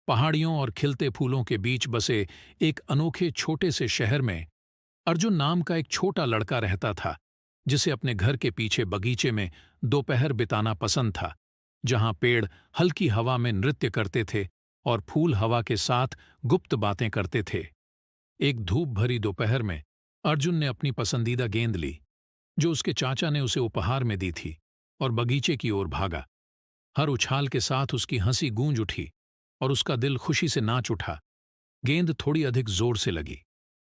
पहाड़ियों और खिलते फूलों के बीच बसे एक अनोखे छोटे से शहर में अर्जुन नाम का एक छोटा लड़का रहता था, जिसे अपने घर के पीछे बगीचे में दोपहर बिताना पसंद था, जहां पेड़ हल्की हवा में नृत्य करते थे और फूल हवा के साथ गुप्त बातें करते थे। एक धूप भरी दोपहर में अर्जुन ने अपनी पसंदीदा गेंद ली, जो उसके चाचा ने उसे उपहार में दी थी, और बगीचे की ओर भागा। हर उछाल के साथ उसकी हंसी गूंज उठी और उसका दिल खुशी से नाच उठा। गेंद थोड़ी अधिक जोर से लगी।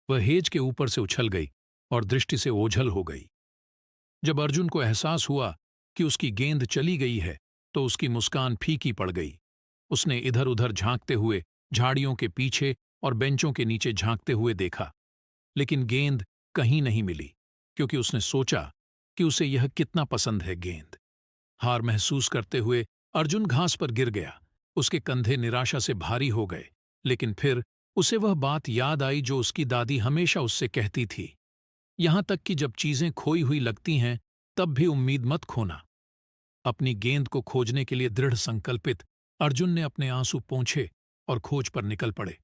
वह हेज के ऊपर से उछल गई और दृष्टि से ओझल हो गई। जब अर्जुन को एहसास हुआ कि उसकी गेंद चली गई है, तो उसकी मुस्कान फीकी पड़ गई। उसने इधर उधर झांकते हुए झाड़ियों के पीछे और बेंचों के नीचे झांकते हुए देखा, लेकिन गेंद कहीं नहीं मिली, क्योंकि उसने सोचा कि उसे यह कितना पसंद है गेंद। हार महसूस करते हुए अर्जुन घास पर गिर गया। उसके कंधे निराशा से भारी हो गए, लेकिन फिर उसे वह बात याद आई जो उसकी दादी हमेशा उससे कहती थी, यहां तक कि जब चीजें खोई हुई लगती हैं, तब भी उम्मीद मत खोना। अपनी गेंद को खोजने के लिए दृढ़ संकल्पित अर्जुन ने अपने आंसू पोंछे और खोज पर निकल पड़े।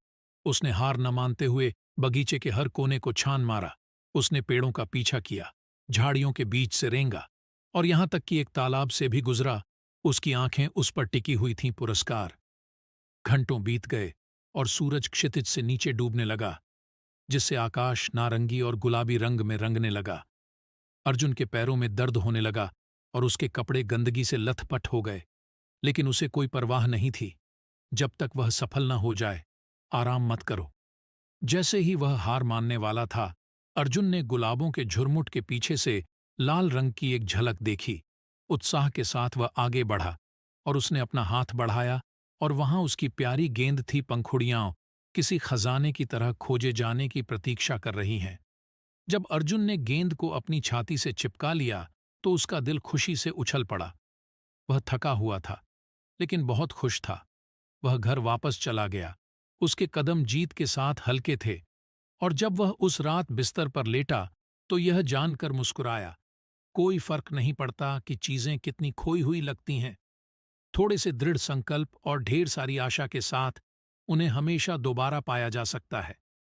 उसने हार न मानते हुए बगीचे के हर कोने को छान मारा। उसने पेड़ों का पीछा किया, झाड़ियों के बीच से रेंगा, और यहां तक कि एक तालाब से भी गुजरा। उसकी आंखें उस पर टिकी हुई थीं पुरस्कार। घंटों बीत गए और सूरज क्षितिज से नीचे डूबने लगा, जिससे आकाश नारंगी और गुलाबी रंग में रंगने लगा। अर्जुन के पैरों में दर्द होने लगा और उसके कपड़े गंदगी से लथपथ हो गए, लेकिन उसे कोई परवाह नहीं थी। जब तक वह सफल न हो जाए, आराम मत करो। जैसे ही वह हार मानने वाला था, अर्जुन ने गुलाबों के झुरमुट के पीछे से लाल रंग की एक झलक देखी। उत्साह के साथ वह आगे बढ़ा और उसने अपना हाथ बढ़ाया, और वहां उसकी प्यारी गेंद थी। पंखुड़ियां किसी खजाने की तरह खोजे जाने की प्रतीक्षा कर रही हैं। जब अर्जुन ने गेंद को अपनी छाती से चिपका लिया, तो उसका दिल खुशी से उछल पड़ा। वह थका हुआ था, लेकिन बहुत खुश था। वह घर वापस चला गया। उसके कदम जीत के साथ हल्के थे, और जब वह उस रात बिस्तर पर लेटा, तो यह जानकर मुस्कुराया, कोई फर्क नहीं पड़ता कि चीजें कितनी खोई हुई लगती हैं। थोड़े से दृढ़ संकल्प और ढेर सारी आशा के साथ उन्हें हमेशा दोबारा पाया जा सकता है।